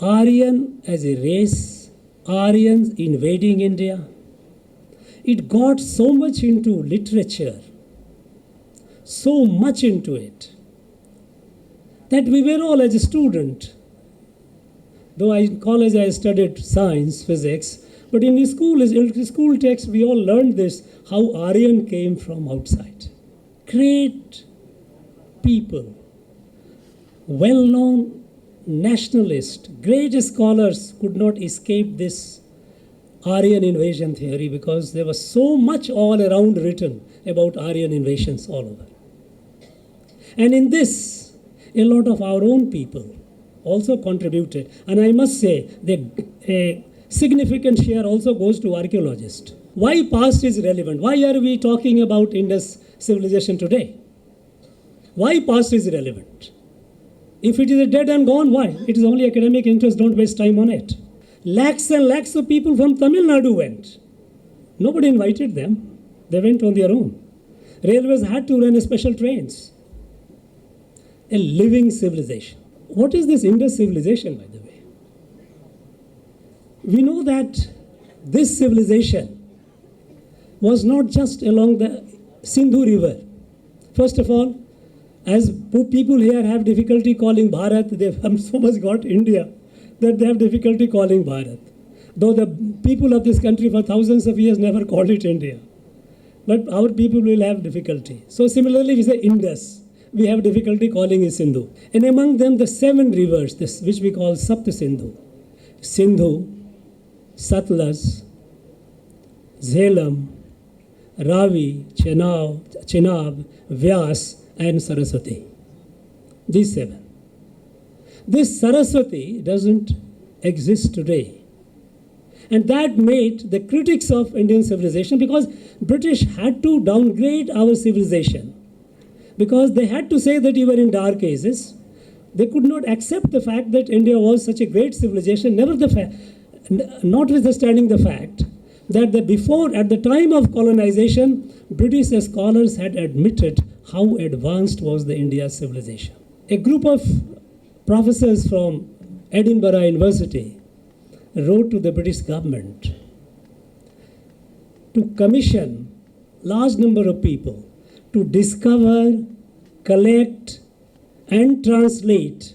Aryan as a race, Aryans invading India. It got so much into literature, so much into it, that we were all, as a student, though in college I studied science, physics, but in school text we all learned this, how Aryan came from outside. Great people, well-known nationalists, great scholars could not escape this Aryan invasion theory because there was so much all around written about Aryan invasions all over. And in this, a lot of our own people also contributed. And I must say that a significant share also goes to archaeologists. Why past is relevant? Why are we talking about Indus civilization today? Why past is relevant? If it is dead and gone, why? It is only academic interest, don't waste time on it. Lakhs and lakhs of people from Tamil Nadu went. Nobody invited them. They went on their own. Railways had to run special trains. A living civilization. What is this Indus civilization, by the way? We know that this civilization was not just along the Sindhu River. First of all, as people here have difficulty calling Bharat, they have so much got India that they have difficulty calling Bharat. Though the people of this country for thousands of years never called it India. But our people will have difficulty. So similarly, we say Indus. We have difficulty calling it Sindhu. And among them, the 7 rivers, which we call Sapt Sindhu. Sindhu, Satluj, Jhelum, Ravi, Chenab, Vyas, and Saraswati. These 7. This Saraswati doesn't exist today. And that made the critics of Indian civilization, because British had to downgrade our civilization. Because they had to say that we were in dark ages. They could not accept the fact that India was such a great civilization, notwithstanding the fact that before, at the time of colonization, British scholars had admitted how advanced was the India civilization. A group of professors from Edinburgh University wrote to the British government to commission large number of people to discover, collect, and translate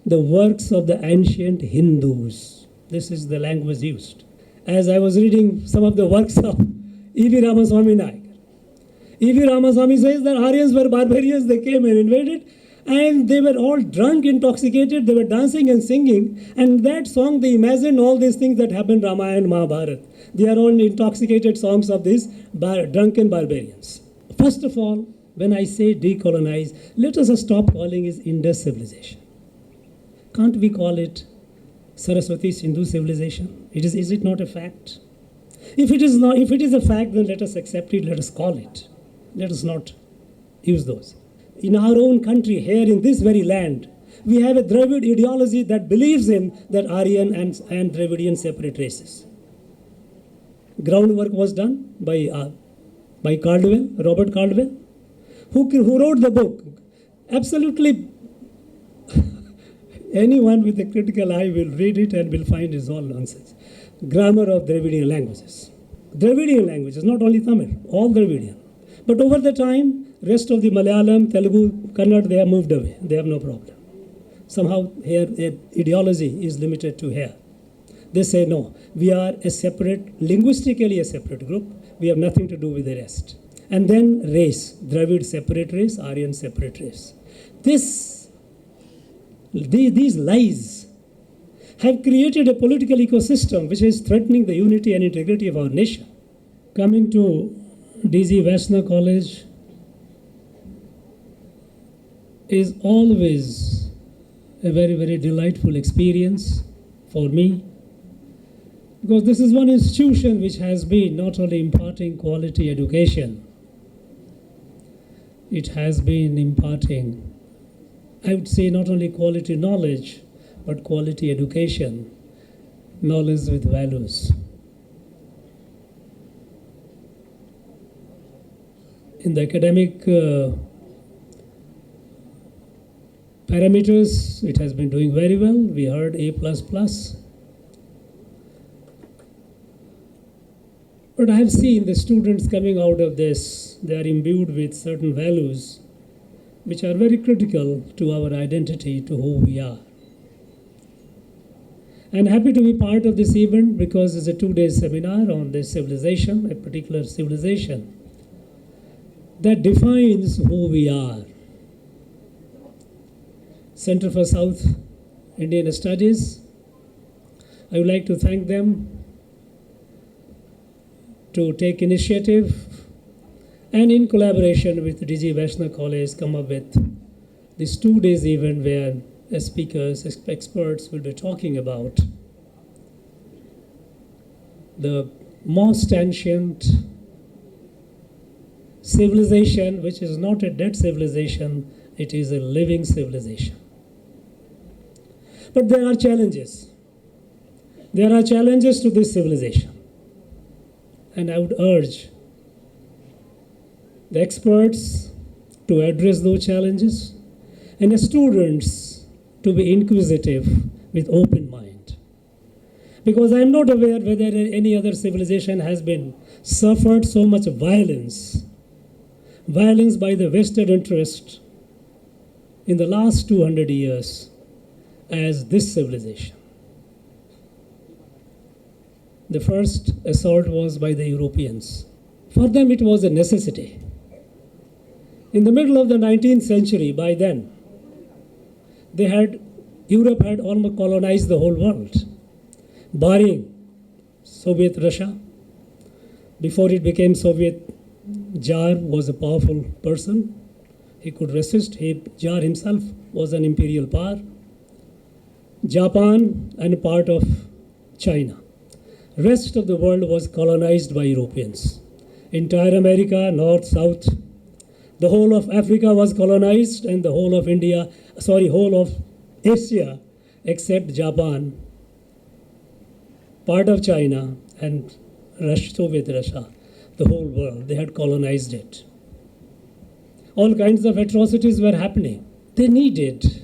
the works of the ancient Hindus. This is the language used. As I was reading some of the works of E.V. Ramaswamy Nayak, E.V. Ramaswamy says that Aryans were barbarians, they came and invaded, and they were all drunk, intoxicated, they were dancing and singing, and that song, they imagined all these things that happened in Ramayana, Mahabharata. They are all intoxicated songs of these drunken barbarians. First of all, when I say decolonize, let us stop calling it Indus civilization. Can't we call it Saraswati Sindhu civilization? Is it not a fact? If it is a fact, then let us accept it, let us call it. Let us not use those. In our own country, here in this very land, we have a Dravid ideology that believes in that Aryan and Dravidian separate races. Groundwork was done by Caldwell, Robert Caldwell, who wrote the book. Absolutely anyone with a critical eye will read it and will find it's all nonsense. Grammar of Dravidian languages. Dravidian languages, not only Tamil, all Dravidian. But over the time, rest of the Malayalam, Telugu, Kannada, they have moved away. They have no problem. Somehow here ideology is limited to here. They say no, we are linguistically a separate group. We have nothing to do with the rest. And then race, Dravid separate race, Aryan separate race. These lies have created a political ecosystem which is threatening the unity and integrity of our nation. Coming to DG Vaishnav College is always a very, very delightful experience for me, because this is one institution which has been not only imparting quality education, it has been imparting, I would say, not only quality knowledge, but quality education, knowledge with values. In the academic parameters, it has been doing very well. We heard A++. But I have seen the students coming out of this, they are imbued with certain values which are very critical to our identity, to who we are. I'm happy to be part of this event because it's a 2-day seminar on this civilization, a particular civilization that defines who we are. Center for South Indian Studies, I would like to thank them to take initiative and in collaboration with DG Vaishnav College come up with this 2 days event where speakers, experts will be talking about the most ancient civilization, which is not a dead civilization, it is a living civilization. But there are challenges. There are challenges to this civilization. And I would urge the experts to address those challenges and the students to be inquisitive with open mind. Because I am not aware whether any other civilization has been suffered so much violence by the vested interest in the last 200 years as this civilization. The first assault was by the Europeans. For them it was a necessity. In the middle of the 19th century, by then, Europe had almost colonized the whole world, barring Soviet Russia. Before it became Soviet, Tsar was a powerful person. He could resist. Tsar himself was an imperial power. Japan and a part of China. Rest of the world was colonized by Europeans. Entire America, north, south, the whole of Africa was colonized, and the whole of whole of Asia, except Japan, part of China, and Soviet Russia, the whole world, they had colonized it. All kinds of atrocities were happening. They needed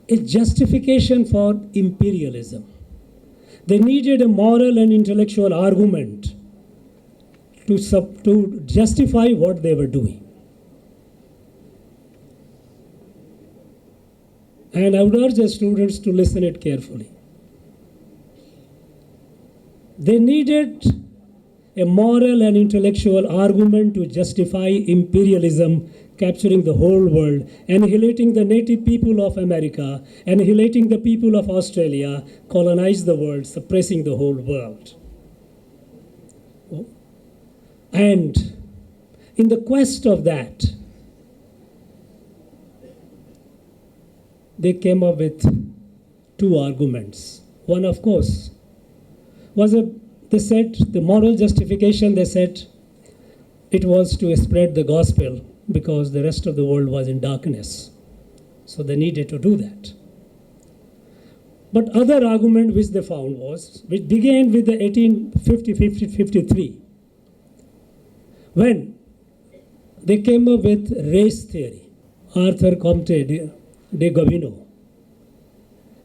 a justification for imperialism. They needed a moral and intellectual argument to justify what they were doing. And I would urge the students to listen it carefully. They needed a moral and intellectual argument to justify imperialism capturing the whole world, annihilating the native people of America, annihilating the people of Australia, colonize the world, suppressing the whole world. And in the quest of that, they came up with two arguments. One, of course, was they said, the moral justification, they said, it was to spread the gospel because the rest of the world was in darkness. So they needed to do that. But other argument which they found was, which began with the 1850-53, when they came up with race theory. Arthur Comte de Gobineau,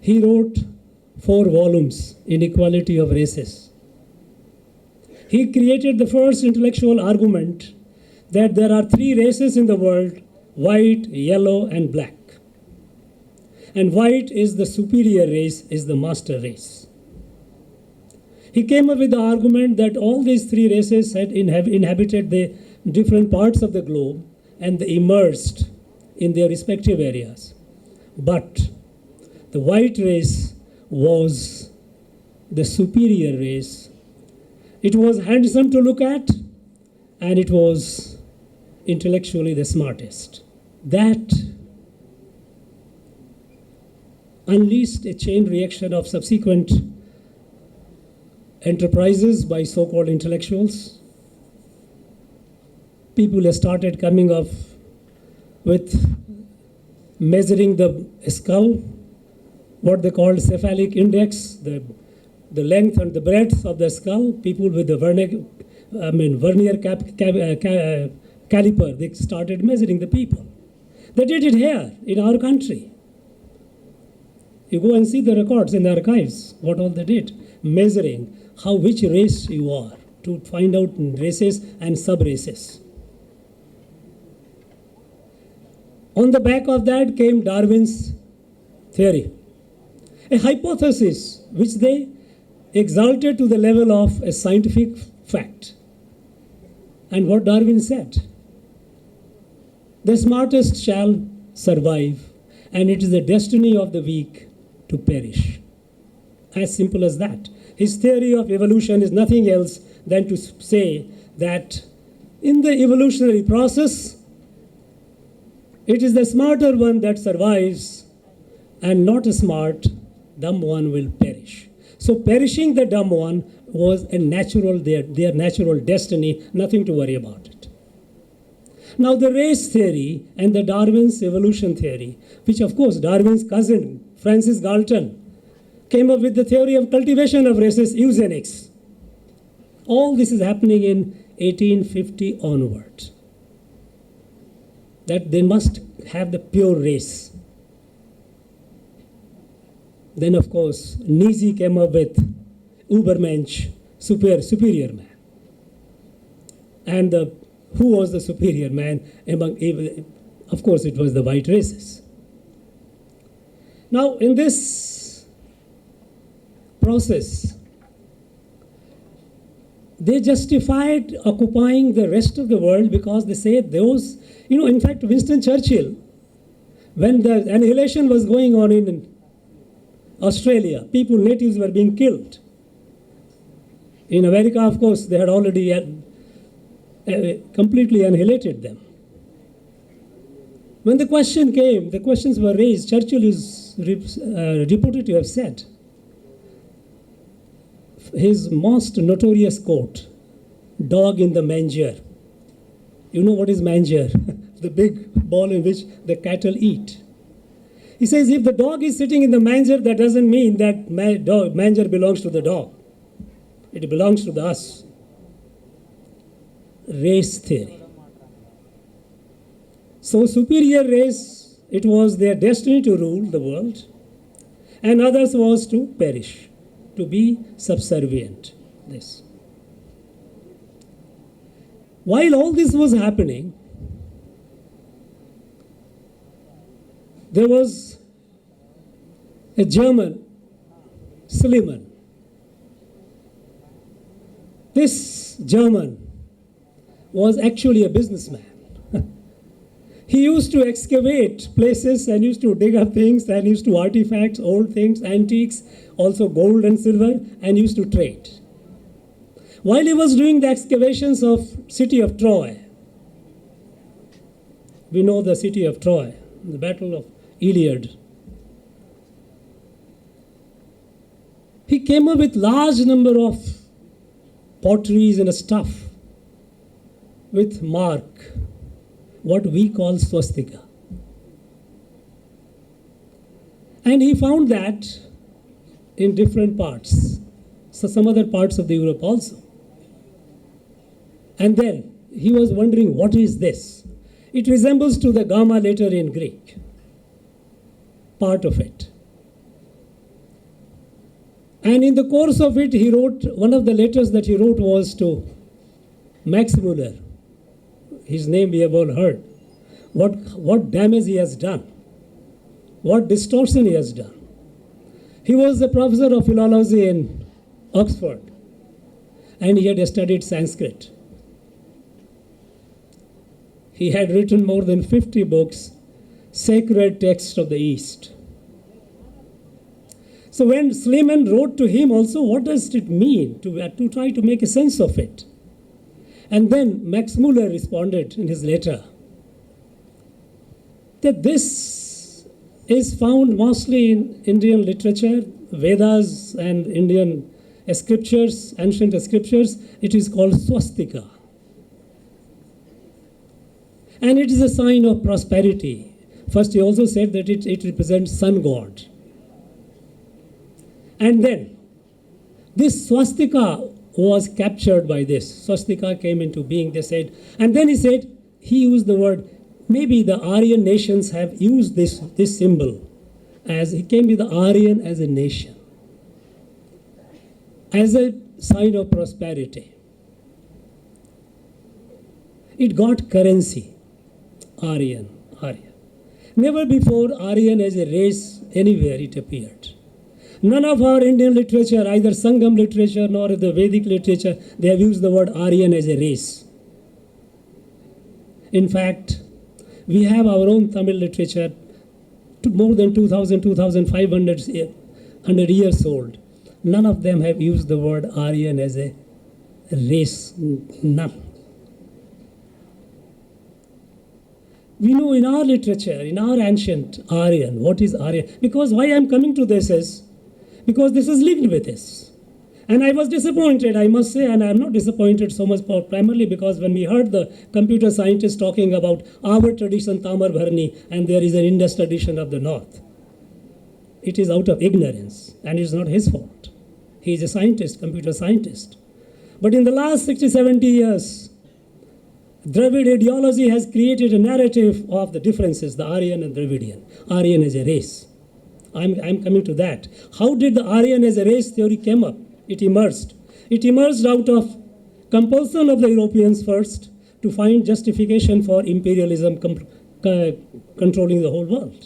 he wrote 4 volumes, Inequality of Races. He created the first intellectual argument that there are 3 races in the world, white, yellow, and black. And white is the superior race, is the master race. He came up with the argument that all these 3 races had inhabited the different parts of the globe and they immersed in their respective areas. But the white race was the superior race. It was handsome to look at, and it was intellectually the smartest. That unleashed a chain reaction of subsequent enterprises by so-called intellectuals. People started coming up with measuring the skull, what they called cephalic index, the length and the breadth of the skull. People with the vernier caliper. They started measuring the people. They did it here in our country. You go and see the records in the archives, what all they did, measuring which race you are, to find out races and sub-races. On the back of that came Darwin's theory, a hypothesis which they exalted to the level of a scientific fact. And what Darwin said, the smartest shall survive, and it is the destiny of the weak to perish. As simple as that. His theory of evolution is nothing else than to say that in the evolutionary process, it is the smarter one that survives, and not a smart, dumb one will perish. So perishing the dumb one was a natural, their natural destiny, nothing to worry about it. Now the race theory and the Darwin's evolution theory, which of course Darwin's cousin, Francis Galton, came up with the theory of cultivation of races, eugenics. All this is happening in 1850 onward. That they must have the pure race. Then of course Nietzsche came up with Übermensch, superior man. And who was the superior man among, of course it was the white races. Now in this process, they justified occupying the rest of the world because they said those, in fact Winston Churchill, when the annihilation was going on in Australia, natives were being killed. In America, of course, they had already completely annihilated them. When the questions were raised, Churchill is reported to have said, his most notorious quote, dog in the manger. You know what is manger? The big ball in which the cattle eat. He says, if the dog is sitting in the manger, that doesn't mean that manger belongs to the dog. It belongs to us. Race theory. So superior race, it was their destiny to rule the world, and others was to perish, to be subservient. This. While all this was happening, there was a German, Schliemann. This German was actually a businessman. He used to excavate places and used to dig up things and used to artifacts, old things, antiques, also gold and silver, and used to trade. While he was doing the excavations of city of Troy, we know the city of Troy, the Battle of Iliad, he came up with large number of potteries and stuff with mark, what we call swastika. And he found that in different parts, so some other parts of the Europe also. And then he was wondering, what is this? It resembles to the gamma letter in Greek, part of it. And in the course of it, he wrote, one of the letters that he wrote was to Max Muller. His name we have all heard. What damage he has done. What distortion he has done. He was a professor of philology in Oxford, and he had studied Sanskrit. He had written more than 50 books, sacred texts of the East. So when Schliemann wrote to him also, what does it mean to try to make a sense of it? And then Max Muller responded in his letter that this is found mostly in Indian literature, Vedas and Indian scriptures, ancient scriptures. It is called swastika. And it is a sign of prosperity. First, he also said that it represents sun god. And then this swastika was captured by this. Swastika came into being, they said. And then he said, he used the word, maybe the Aryan nations have used this symbol as it came with the Aryan as a nation, as a sign of prosperity. It got currency, Aryan. Never before Aryan as a race anywhere it appeared. None of our Indian literature, either Sangam literature nor the Vedic literature, they have used the word Aryan as a race. In fact, we have our own Tamil literature, more than 2,000, 2,500 years old. None of them have used the word Aryan as a race. None. We know in our literature, in our ancient Aryan, what is Aryan? Because why I'm coming to this is, because this is linked with this. And I was disappointed, I must say, and I'm not disappointed so much primarily because when we heard the computer scientists talking about our tradition, Tamar Bharni, and there is an Indus tradition of the north, it is out of ignorance, and it's not his fault. He is a scientist, computer scientist. But in the last 60, 70 years, Dravid ideology has created a narrative of the differences, the Aryan and Dravidian. Aryan as a race. I'm coming to that. How did the Aryan as a race theory came up? It emerged. It emerged out of compulsion of the Europeans first to find justification for imperialism controlling the whole world.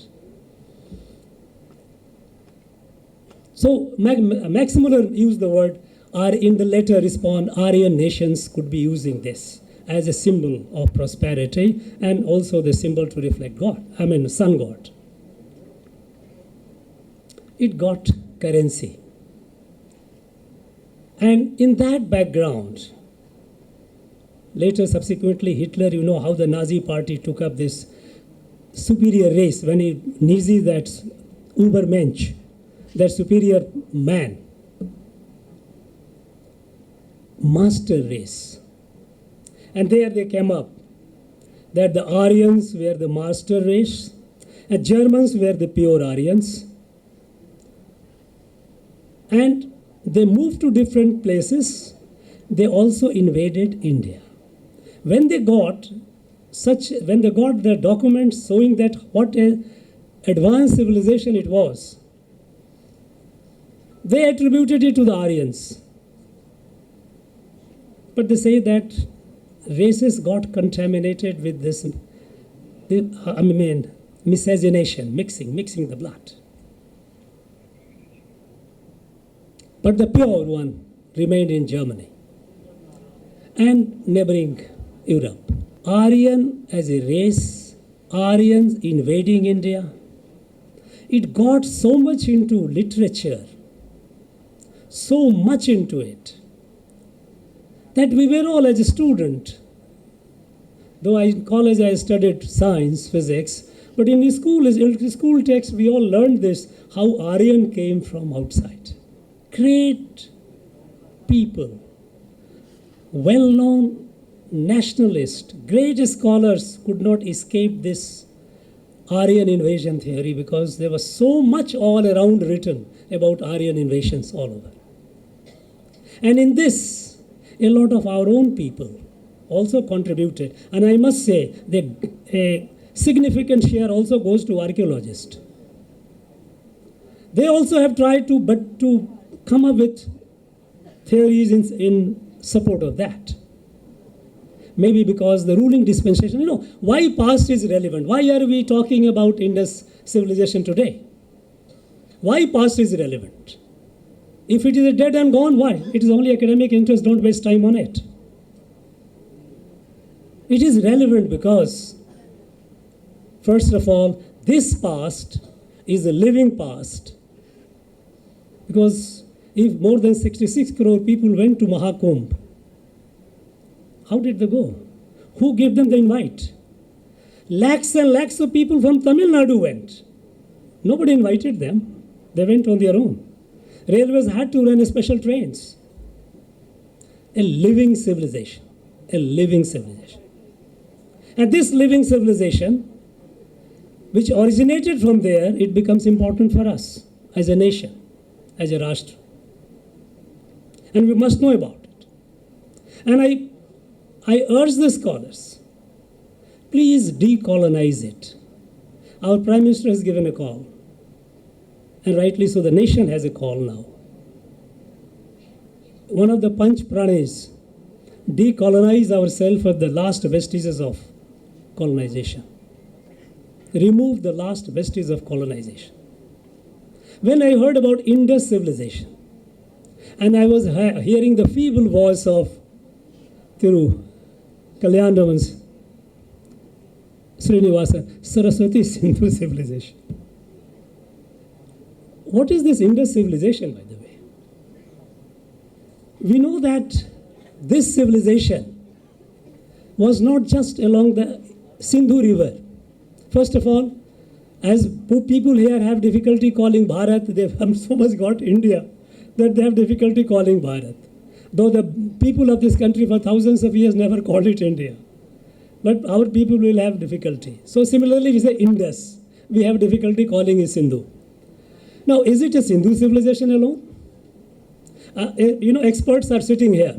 So Max Muller used the word, in the letter respond, Aryan nations could be using this as a symbol of prosperity and also the symbol to reflect God, sun God. It got currency. And in that background, later subsequently Hitler, you know how the Nazi party took up this superior race when he Nazi, that Übermensch, that superior man, master race. And there they came up that the Aryans were the master race and Germans were the pure Aryans. And they moved to different places. They also invaded India. When they got the documents showing that what an advanced civilization it was, they attributed it to the Aryans. But they say that races got contaminated with this, miscegenation, mixing the blood. But the pure one remained in Germany and neighboring Europe. Aryan as a race, Aryans invading India, it got so much into literature, so much into it, that we were all as a student, though in college I studied science, physics, but in school text we all learned this, how Aryan came from outside. Great people, well-known nationalists, great scholars could not escape this Aryan invasion theory because there was so much all around written about Aryan invasions all over. And in this, a lot of our own people also contributed. And I must say that a significant share also goes to archaeologists. They also have tried to come up with theories in support of that. Maybe because the ruling dispensation, why past is relevant? Why are we talking about Indus civilization today? Why past is relevant? If it is dead and gone, why? It is only academic interest, don't waste time on it. It is relevant because, first of all, this past is a living past. Because if more than 66 crore people went to Mahakumbh, how did they go? Who gave them the invite? Lakhs and lakhs of people from Tamil Nadu went. Nobody invited them. They went on their own. Railways had to run special trains. A living civilization. A living civilization. And this living civilization, which originated from there, it becomes important for us as a nation, as a Rashtra. And we must know about it. And I urge the scholars please decolonize it. Our Prime Minister has given a call, and rightly so, the nation has a call now. One of the Panch Pranes, decolonize ourselves of the last vestiges of colonization. Remove the last vestiges of colonization. When I heard about Indus civilization, and I was hearing the feeble voice of Thiru Kalyanavan's Srinivasa, Saraswati Sindhu civilization. What is this Indus civilization, by the way? We know that this civilization was not just along the Sindhu river. First of all, as people here have difficulty calling Bharat, they have so much got India that they have difficulty calling Bharat. Though the people of this country for thousands of years never called it India. But our people will have difficulty. So similarly, we say Indus. We have difficulty calling it Sindhu. Now, is it a Sindhu civilization alone? Experts are sitting here.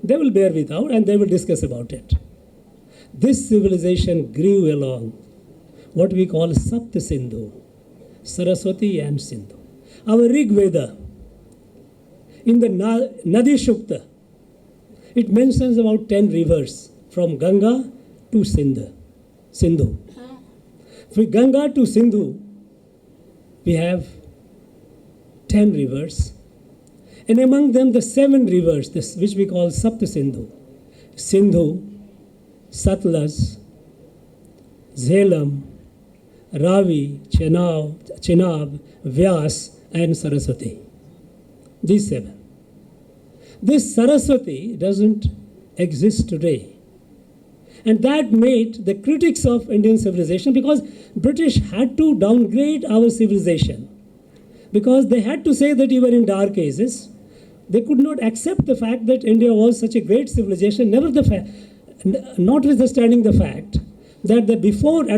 They will bear with out and they will discuss about it. This civilization grew along what we call Sapt Sindhu, Saraswati and Sindhu. Our Rig Veda, in the Nadi Shukta, it mentions about 10 rivers from Ganga to Sindhu. From Ganga to Sindhu, we have 10 rivers. And among them, the 7 rivers, which we call Sapt Sindhu. Sindhu, Satluj, Jhelum, Ravi, Chenab, Vyas, and Saraswati. These 7. This Saraswati doesn't exist today. And that made the critics of Indian civilization, because British had to downgrade our civilization. Because they had to say that we were in dark ages. They could not accept the fact that India was such a great civilization, notwithstanding the fact that at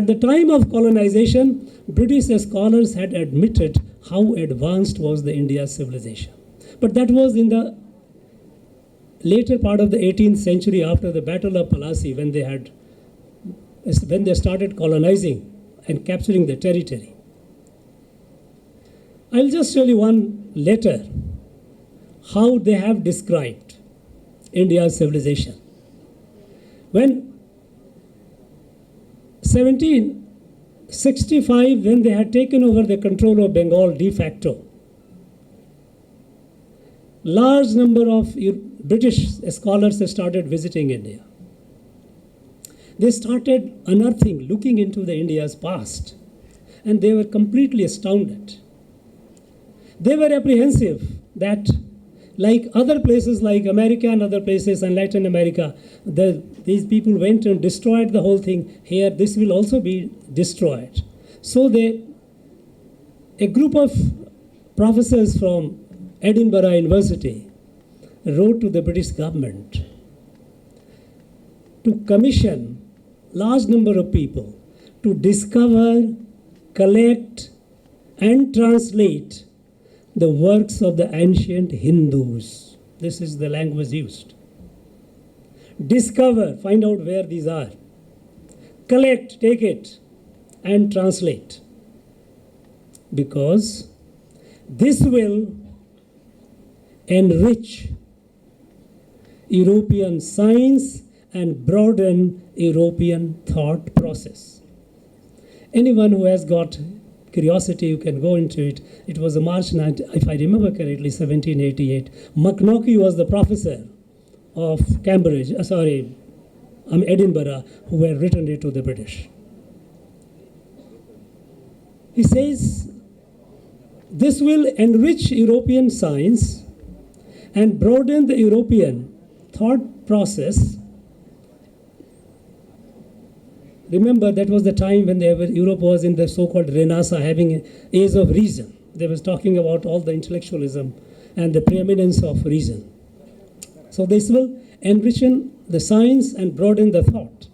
the time of colonization, British scholars had admitted how advanced was the India's civilization. But that was in the later part of the 18th century, after the Battle of Plassey, when they started colonizing and capturing the territory. I'll just tell you one letter, how they have described India's civilization. When 1765, when they had taken over the control of Bengal de facto, large number of British scholars started visiting India. They started unearthing, looking into the India's past, and they were completely astounded. They were apprehensive that, like other places like America and other places and Latin America, these people went and destroyed the whole thing. Here, this will also be destroyed. So a group of professors from Edinburgh University wrote to the British government to commission large number of people to discover, collect, and translate the works of the ancient Hindus. This is the language used. Discover, find out where these are. Collect, take it, and translate. Because this will enrich European science and broaden European thought process. Anyone who has got curiosity, you can go into it. It was a March 19, if I remember correctly, 1788. Macnaughey was the professor of Edinburgh, who had written it to the British. He says, this will enrich European science and broaden the European thought process. Remember, that was the time when Europe was in the so-called Renaissance, having an age of reason. They was talking about all the intellectualism and the preeminence of reason. So this will enrich the science and broaden the thought.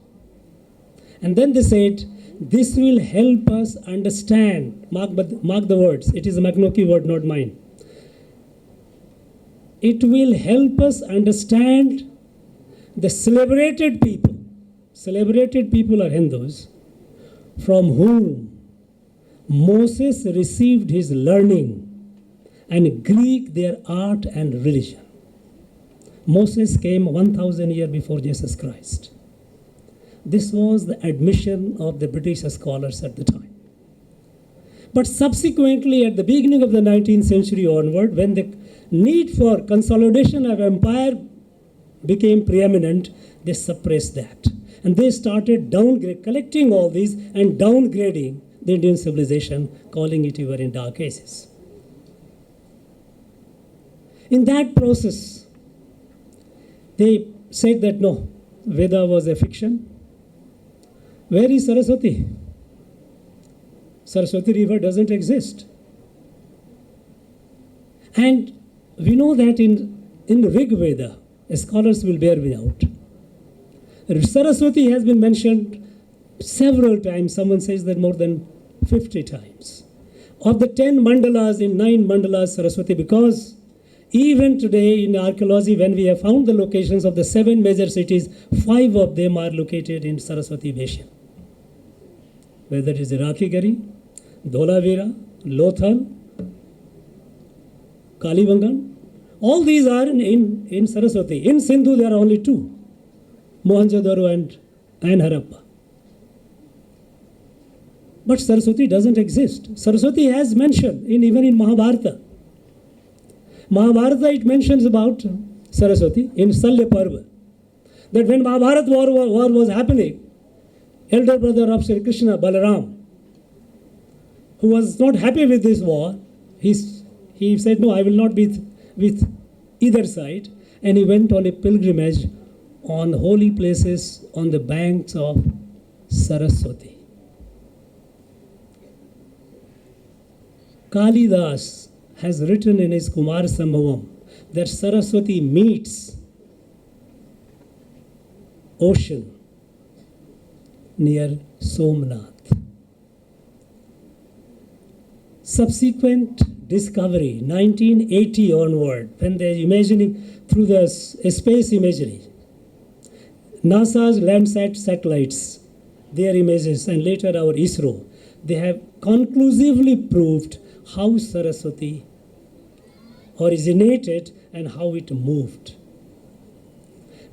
And then they said, this will help us understand, mark the words, it is a Macnaughey word, not mine. It will help us understand the celebrated people. celebrated people are Hindus from whom Moses received his learning and Greek their art and religion. Moses came 1,000 years before Jesus Christ. This was the admission of the British scholars at the time. But subsequently, at the beginning of the 19th century onward, when the need for consolidation of empire became preeminent, they suppressed that. And they started collecting all these and downgrading the Indian civilization, calling it even in dark ages. In that process, they said that no, Veda was a fiction. Where is Saraswati? Saraswati river doesn't exist. And we know that in Rig Veda, scholars will bear me out. Saraswati has been mentioned several times. Someone says that more than 50 times. Of the 10 mandalas, in 9 mandalas, Saraswati, because even today in archaeology, when we have found the locations of the 7 major cities, 5 of them are located in Saraswati Basin. Whether it is Rakhigarhi, Dholavira, Lothal, Kalibangan, all these are in Saraswati. In Sindhu, there are only 2, Mohenjo-daro and Harappa. But Saraswati doesn't exist. Saraswati has mentioned, even in Mahabharata. Mahabharata, it mentions about Saraswati in Salya Parva. That when Mahabharata war was happening, elder brother of Sri Krishna, Balaram, who was not happy with this war, he said, no, I will not be with either side. And he went on a pilgrimage on holy places on the banks of Saraswati. Kalidas has written in his Kumar Sambhavam that Saraswati meets ocean near Somnath. Subsequent discovery, 1980 onward, when they're imagining through the space imagery, NASA's Landsat satellites, their images, and later our ISRO, they have conclusively proved how Saraswati originated and how it moved.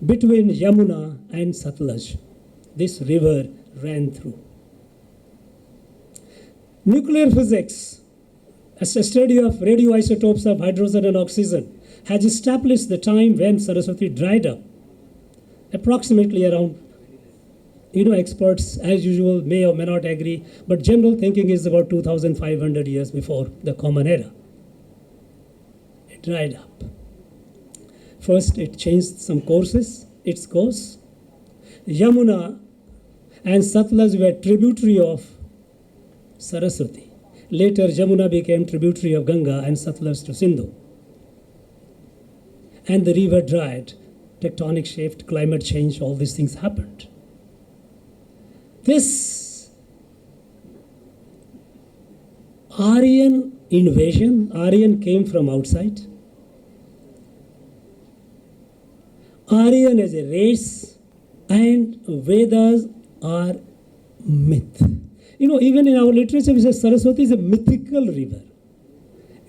Between Yamuna and Satluj, this river ran through. Nuclear physics, as a study of radioisotopes of hydrogen and oxygen, has established the time when Saraswati dried up. Approximately around, experts as usual may or may not agree, but general thinking is about 2,500 years before the Common Era. It dried up. First, it changed some its course. Yamuna and Satluj were tributary of Saraswati. Later, Jamuna became tributary of Ganga and Satluj to Sindhu. And the river dried. Tectonic shift, climate change, all these things happened. This Aryan invasion, Aryan came from outside. Aryan as a race, and Vedas are myth. Even in our literature, we say Saraswati is a mythical river.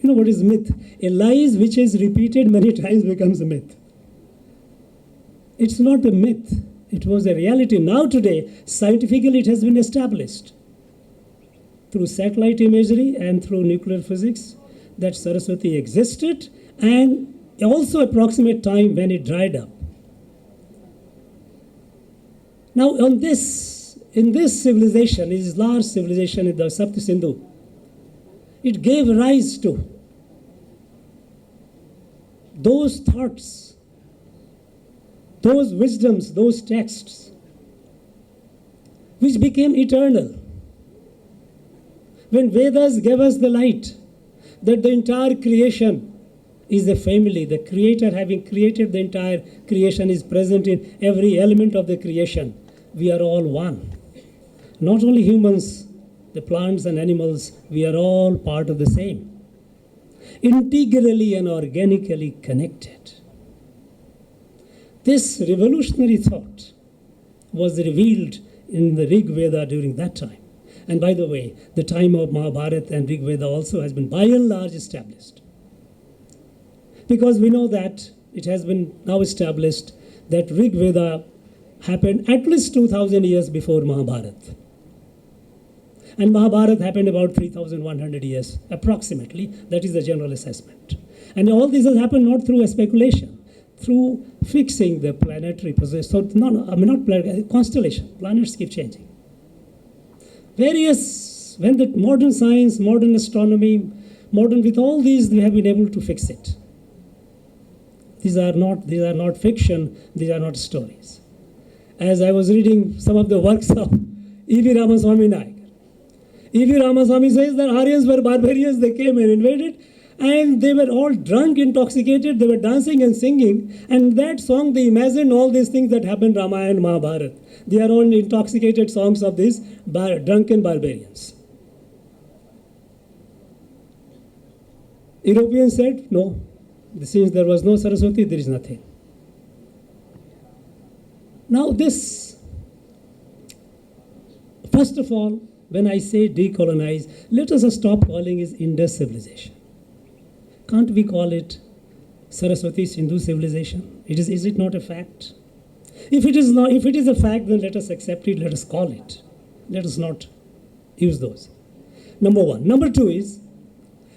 What is myth? A lie which is repeated many times becomes a myth. It's not a myth. It was a reality. Now today, scientifically it has been established through satellite imagery and through nuclear physics that Saraswati existed, and also approximate time when it dried up. Now in this civilization, this large civilization in the Sapta Sindhu, it gave rise to those thoughts, those wisdoms, those texts, which became eternal. When Vedas gave us the light, that the entire creation is a family, the Creator having created the entire creation is present in every element of the creation. We are all one. Not only humans, the plants and animals, we are all part of the same. Integrally and organically connected. This revolutionary thought was revealed in the Rig Veda during that time. And by the way, the time of Mahabharata and Rig Veda also has been by and large established. Because we know that it has been now established that Rig Veda happened at least 2,000 years before Mahabharata. And Mahabharata happened about 3,100 years approximately. That is the general assessment. And all this has happened not through a speculation, through fixing the planetary position. So not planet, constellation. Planets keep changing. When the modern science, modern astronomy, modern with all these, we have been able to fix it. These are not fiction. These are not stories. As I was reading some of the works of E.V. Ramaswamy Naik, E.V. Ramaswamy says that Aryans were barbarians. They came and invaded, and they were all drunk, intoxicated. They were dancing and singing. And that song, they imagined all these things that happened in Ramayana and Mahabharata. They are all intoxicated songs of these drunken barbarians. Europeans said, no, since there was no Saraswati, there is nothing. Now this, first of all, when I say decolonize, let us stop calling it Indus civilization. Can't we call it Saraswati Sindhu civilization? Is it not a fact? If it is a fact, then let us accept it, let us call it. Let us not use those. Number one. Number two is,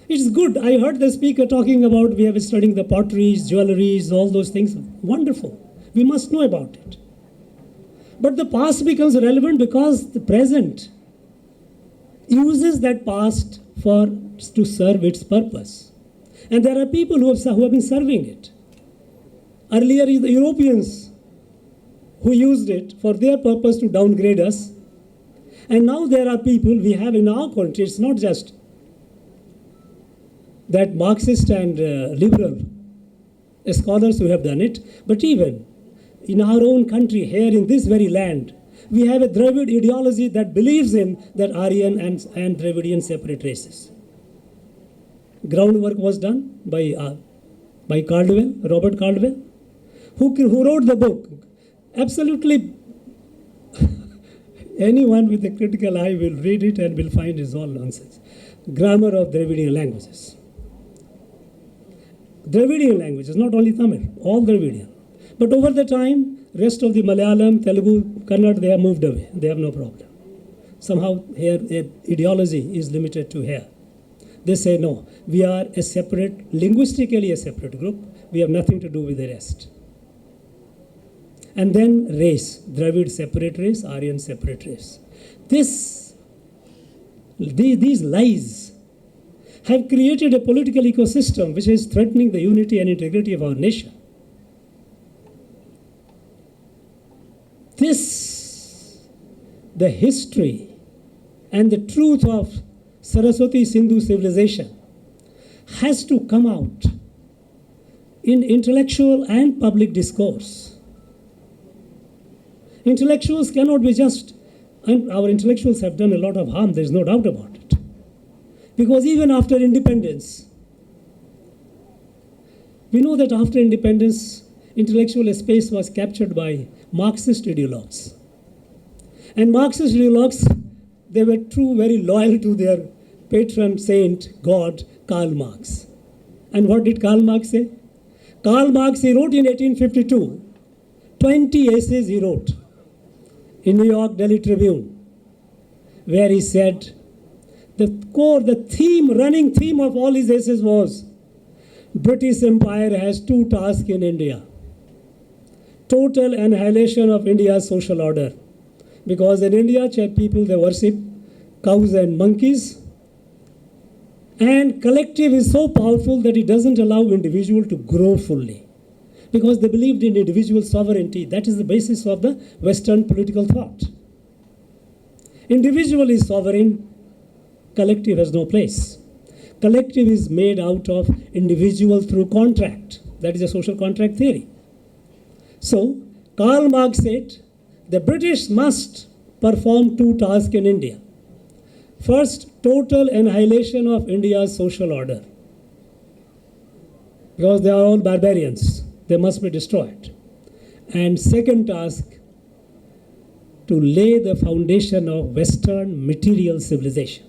it's good. I heard the speaker talking about we have studying the potteries, jewelries, all those things. Wonderful. We must know about it. But the past becomes relevant because the present uses that past to serve its purpose. And there are people who have been serving it. Earlier, the Europeans who used it for their purpose to downgrade us. And now there are people we have in our country. It's not just that Marxist and liberal scholars who have done it, but even in our own country, here in this very land, we have a Dravid ideology that believes in that Aryan and Dravidian separate races. Groundwork was done by Caldwell, Robert Caldwell, who wrote the book. Absolutely, anyone with a critical eye will read it and will find it's all nonsense. Grammar of Dravidian languages. Dravidian languages, not only Tamil, all Dravidian. But over the time, rest of the Malayalam, Telugu, Kannada, they have moved away. They have no problem. Somehow here, ideology is limited to here. They say, no, we are a separate, linguistically a separate group. We have nothing to do with the rest. And then race, Dravid separate race, Aryan separate race. These lies have created a political ecosystem which is threatening the unity and integrity of our nation. The history and the truth of Saraswati Sindhu civilization has to come out in intellectual and public discourse. Intellectuals cannot be just, and our intellectuals have done a lot of harm, there's no doubt about it. Because even after independence, we know that after independence, intellectual space was captured by Marxist ideologues. And Marxist ideologues, they were very loyal to their patron saint, God, Karl Marx. And what did Karl Marx say? Karl Marx, he wrote in 1852, 20 essays he wrote in New York Daily Tribune, where he said, running theme of all his essays was, British Empire has two tasks in India. Total annihilation of India's social order. Because in India, people, they worship cows and monkeys. And collective is so powerful that it doesn't allow individual to grow fully. Because they believed in individual sovereignty. That is the basis of the Western political thought. Individual is sovereign, collective has no place. Collective is made out of individual through contract. That is a social contract theory. So, Karl Marx said, the British must perform two tasks in India. First, total annihilation of India's social order. Because they are all barbarians. They must be destroyed. And second task, to lay the foundation of Western material civilization.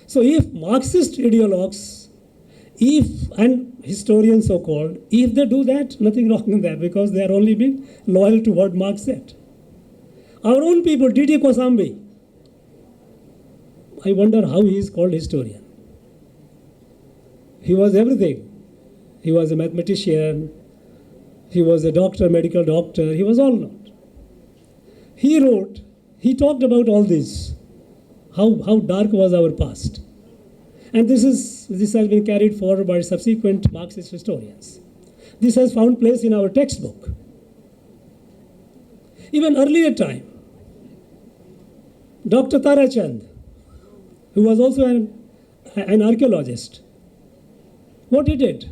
So if Marxist ideologues, and historians so-called, if they do that, nothing wrong in that, because they are only being loyal to what Marx said. Our own people, D.T. Kosambi, I wonder how he is called historian. He was everything. He was a mathematician, he was a doctor, medical doctor, he was all not. He wrote, he talked about all this, how dark was our past. And this has been carried forward by subsequent Marxist historians. This has found place in our textbook. Even earlier time, Dr. Tarachand, who was also an archaeologist, what he did?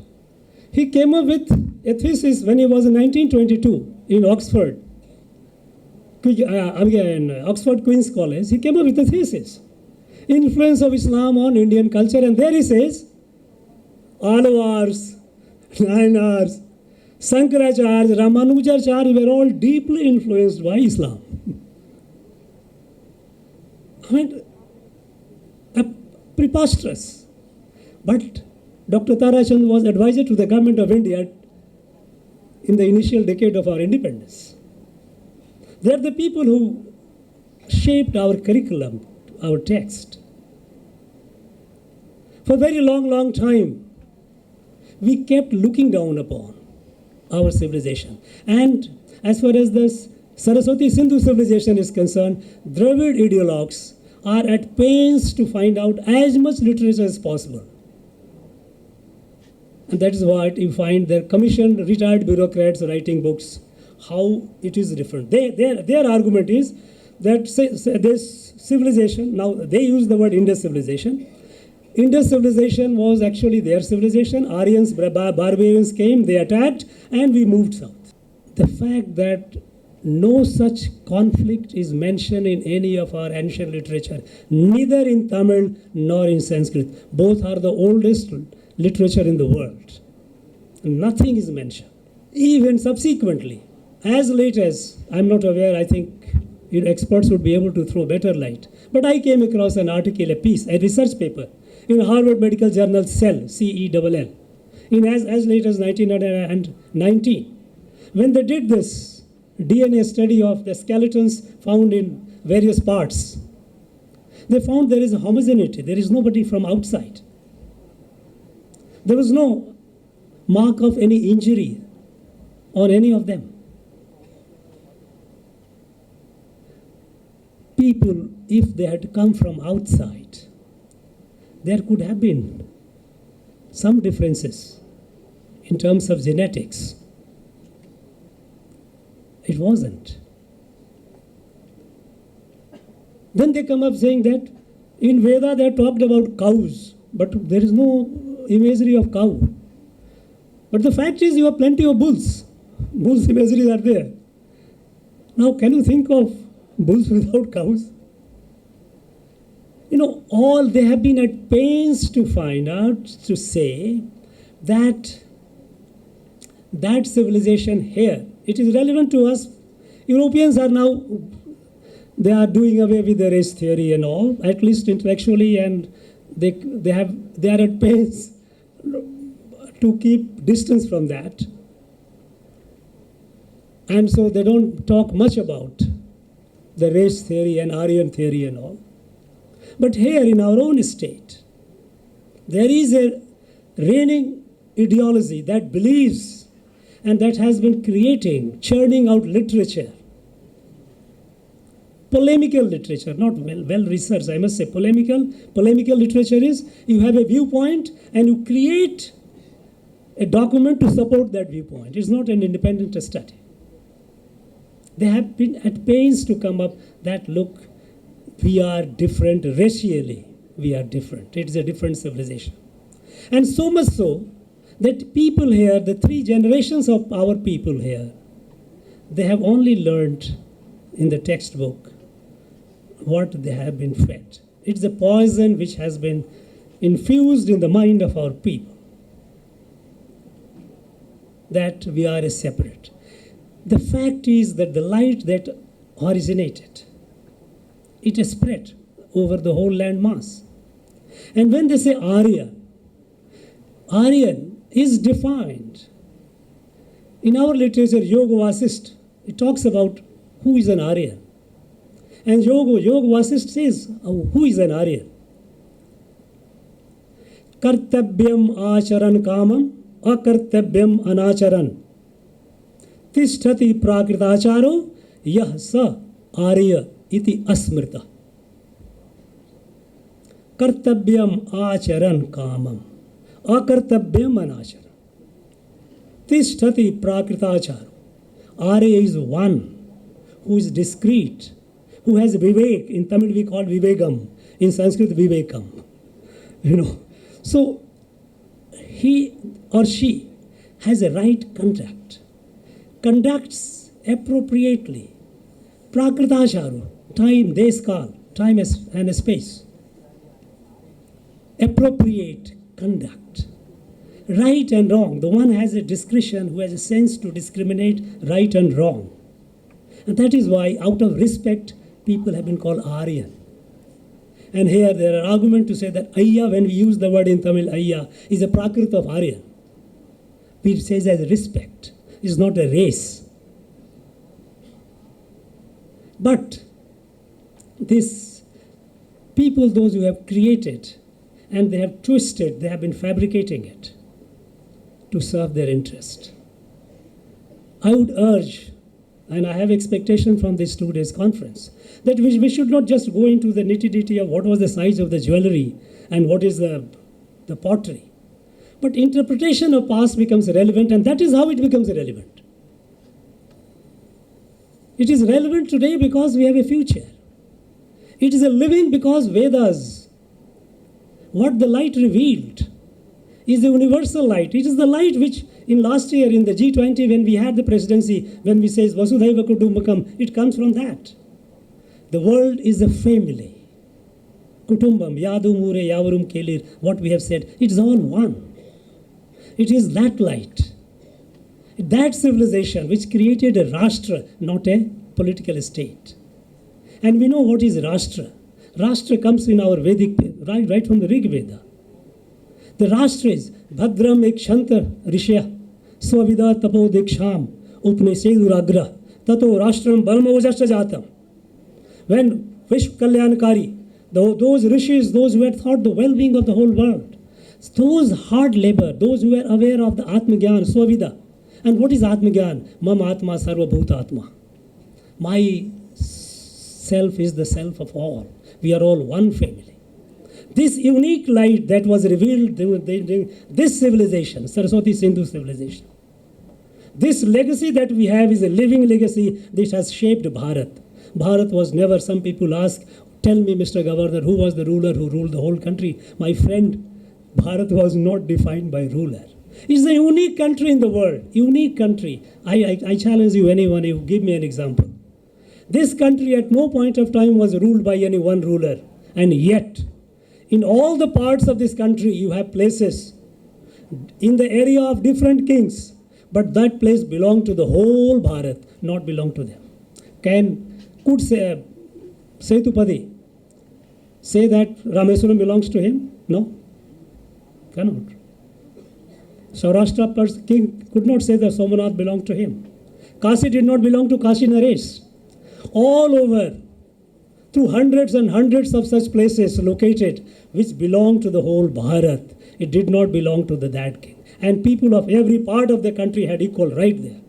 He came up with a thesis when he was in 1922 in Oxford, Oxford Queen's College. He came up with a thesis, influence of Islam on Indian culture, and there he says, Alvars, Nayanars, Sankaracharya, Ramanujacharya were all deeply influenced by Islam. I mean, preposterous. But Dr. Tarachand was advisor to the government of India in the initial decade of our independence. They are the people who shaped our curriculum, our text. For a very long time, we kept looking down upon our civilization. And as far as this Saraswati Sindhu civilization is concerned, Dravid ideologues are at pains to find out as much literature as possible. And that is what you find their commissioned retired bureaucrats writing books, how it is different. Their argument is that this civilization, now they use the word Indus civilization. Indus civilization was actually their civilization. Aryans, barbarians came, they attacked, and we moved south. The fact that no such conflict is mentioned in any of our ancient literature, neither in Tamil nor in Sanskrit. Both are the oldest literature in the world. Nothing is mentioned. Even subsequently, as late as, I'm not aware, I think experts would be able to throw better light. But I came across an article, a piece, a research paper in Harvard Medical Journal Cell, CELL, in as late as 1919. When they did this DNA study of the skeletons found in various parts, they found there is a homogeneity. There is nobody from outside. There was no mark of any injury on any of them. People, if they had come from outside, there could have been some differences in terms of genetics. It wasn't. Then they come up saying that in Veda they talked about cows, but there is no imagery of cow. But the fact is you have plenty of bulls. Bulls imageries are there. Now can you think of bulls without cows? All they have been at pains to find out, to say that that civilization here, it is relevant to us. Europeans are now, they are doing away with the race theory and all, at least intellectually, and they are at pains to keep distance from that. And so they don't talk much about the race theory and Aryan theory and all. But here in our own state, there is a reigning ideology that believes and that has been churning out literature. Polemical literature, not well researched, I must say. Polemical literature is you have a viewpoint and you create a document to support that viewpoint. It's not an independent study. They have been at pains to come up that, look, we are different racially. We are different. It is a different civilization. And so much so that people here, the three generations of our people here, they have only learned in the textbook what they have been fed. It's a poison which has been infused in the mind of our people, that we are a separate. The fact is that the light that originated, it has spread over the whole land mass. And when they say Arya, Aryan is defined. In our literature, Yoga Vasist, it talks about who is an Aryan. And Yoga Vasist says, who is an Aryan? Kartabyam acharan kamam, akartabyam anacharan. Tishtati prakritacharo, yah sa Arya iti asmrita. Kartabyam acharan kamam, akartabyam anacharan. Tishtati prakritacharo. Arya is one who is discreet, who has vivek. In Tamil we call vivegam, in Sanskrit vivekam. So he or she has a right conduct, conducts appropriately. Prakritacharo, time, deskal, time and a space. Appropriate conduct. Right and wrong. The one has a discretion, who has a sense to discriminate right and wrong. And that is why, out of respect, people have been called Aryan. And here there are arguments to say that Ayya, when we use the word in Tamil, Ayya, is a Prakrit of Aryan. It says as respect. It's not a race. But these people, those who have created, and they have twisted, they have been fabricating it to serve their interest. I would urge, and I have expectation from this 2 days conference, that we should not just go into the nitty-gritty of what was the size of the jewelry and what is the pottery. But interpretation of past becomes relevant, and that is how it becomes relevant. It is relevant today because we have a future. It is a living because Vedas, what the light revealed, is the universal light. It is the light which in last year in the G20 when we had the presidency, when we say Vasudhaiva Kutumbakam, it comes from that. The world is a family. Kutumbam, Yadu Mure, Yavarum Kelir, what we have said, it is all one. It is that light, that civilization which created a Rashtra, not a political state. And we know what is Rashtra. Rashtra comes in our Vedic, right from the Rig Veda. The Rashtra is Bhadram Ekshanta Rishya Swavida Tapo Diksham Upneseduragra Tato Rashtram Balmavajashta Jatam. When Vishwa Kalyankari, those rishis, those who had thought the well-being of the whole world, those hard labor, those who were aware of the Atmagyan, Swavida. And what is Atmagyan? Mam Atma Sarva Bhuta Atma. My self is the self of all. We are all one family. This unique light that was revealed during this civilization, Saraswati Sindhu civilization. This legacy that we have is a living legacy that has shaped Bharat. Bharat was never, some people ask, tell me, Mr. Governor, who was the ruler who ruled the whole country? My friend, Bharat was not defined by ruler. It's a unique country in the world, unique country. I challenge you, anyone, you give me an example. This country at no point of time was ruled by any one ruler, and yet, in all the parts of this country, you have places in the area of different kings, but that place belonged to the whole Bharat, not belong to them. Could Setupati say that Rameswaram belongs to him? No, cannot. Saurashtra king could not say that Somanath belonged to him. Kasi did not belong to Kashi Naresh. All over, through hundreds and hundreds of such places located, which belong to the whole Bharat, it did not belong to that king. And people of every part of the country had equal right there.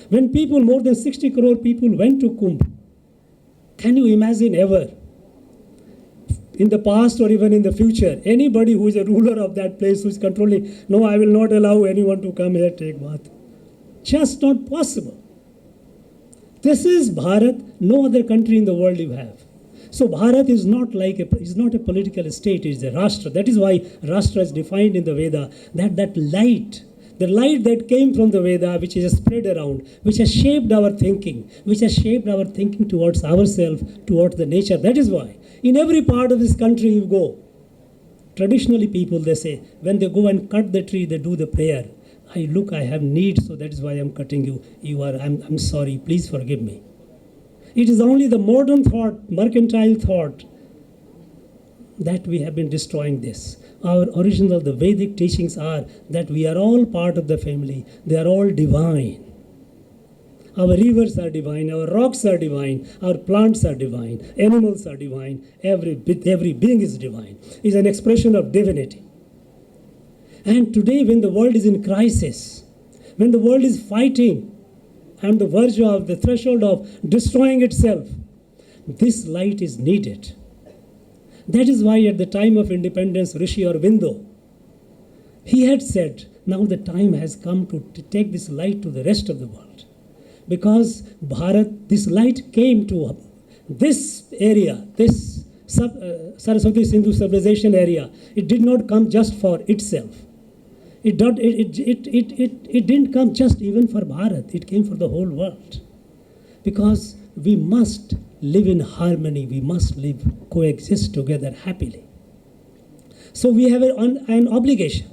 When people, more than 60 crore people went to Kumbh, can you imagine ever, in the past or even in the future, anybody who is a ruler of that place who is controlling, no, I will not allow anyone to come here take bath. Just not possible. This is Bharat, no other country in the world you have. So Bharat is not a political state, it is a Rashtra. That is why Rashtra is defined in the Veda, that light, the light that came from the Veda, which is spread around, which has shaped our thinking, towards ourselves, towards the nature. That is why in every part of this country you go, traditionally people, they say, when they go and cut the tree, they do the prayer. I have need, so that is why I'm cutting you. I'm sorry, please forgive me. It is only the modern thought, mercantile thought, that we have been destroying this. Our original, the Vedic teachings are that we are all part of the family. They are all divine. Our rivers are divine, our rocks are divine, our plants are divine, animals are divine, every being is divine. It's an expression of divinity. And today, when the world is in crisis, when the world is fighting on the verge of the threshold of destroying itself, this light is needed. That is why at the time of independence, Rishi Aurobindo, he had said, now the time has come to take this light to the rest of the world. Because Bharat, this light came to this area, this Saraswati Sindhu civilization area. It did not come just for itself. It didn't come just even for Bharat. It came for the whole world. Because we must live in harmony. We must coexist together happily. So we have an obligation.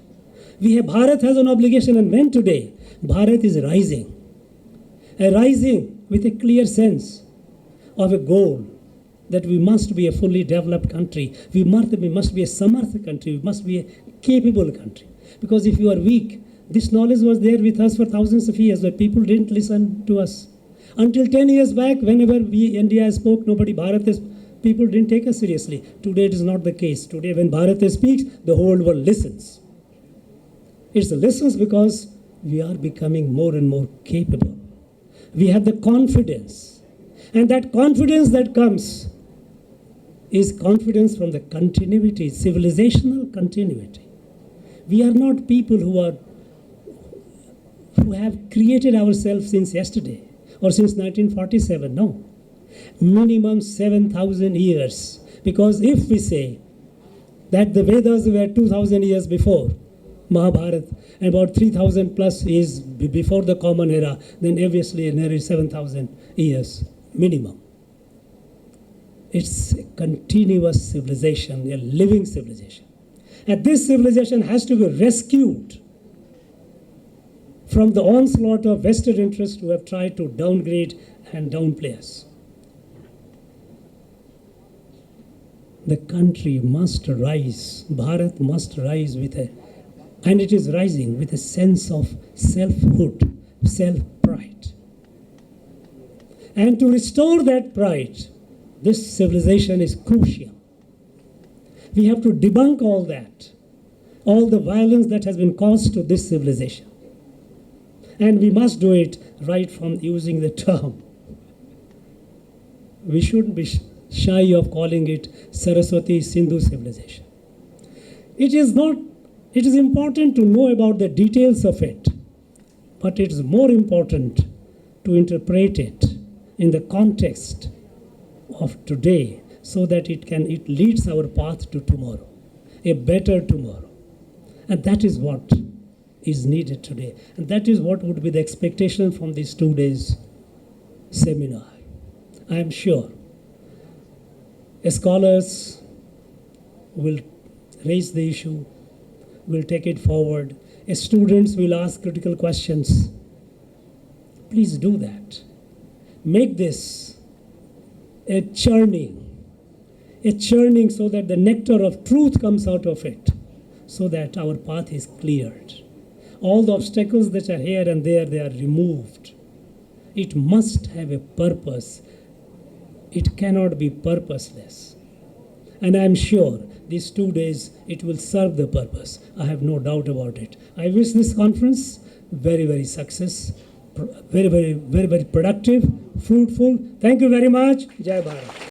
Bharat has an obligation, and when today Bharat is rising with a clear sense of a goal that we must be a fully developed country. We must be a samartha country. We must be a capable country. Because if you are weak, this knowledge was there with us for thousands of years, but people didn't listen to us. Until 10 years back, whenever India spoke, people didn't take us seriously. Today it is not the case. Today when Bharat speaks, the whole world listens. It listens because we are becoming more and more capable. We have the confidence. And that confidence that comes is confidence from the continuity, civilizational continuity. We are not people who have created ourselves since yesterday or since 1947. No. Minimum 7,000 years. Because if we say that the Vedas were 2,000 years before Mahabharata, and about 3,000 plus is before the Common Era, then obviously nearly 7,000 years minimum. It's a continuous civilization, a living civilization. And this civilization has to be rescued from the onslaught of vested interests who have tried to downgrade and downplay us. The country must rise, Bharat must rise and it is rising with a sense of selfhood, self-pride. And to restore that pride, this civilization is crucial. We have to debunk all that, all the violence that has been caused to this civilization. And we must do it right from using the term. We shouldn't be shy of calling it Saraswati Sindhu civilization. It is important to know about the details of it, but it is more important to interpret it in the context of today, so that it leads our path to tomorrow, a better tomorrow. And that is what is needed today. And that is what would be the expectation from these 2 days seminar. I am sure scholars will raise the issue, will take it forward. Students will ask critical questions. Please do that. Make this a churning so that the nectar of truth comes out of it, so that our path is cleared. All the obstacles that are here and there, they are removed. It must have a purpose. It cannot be purposeless. And I am sure these 2 days, it will serve the purpose. I have no doubt about it. I wish this conference very, very success, very, very, very, very productive, fruitful. Thank you very much. Jai Bharat.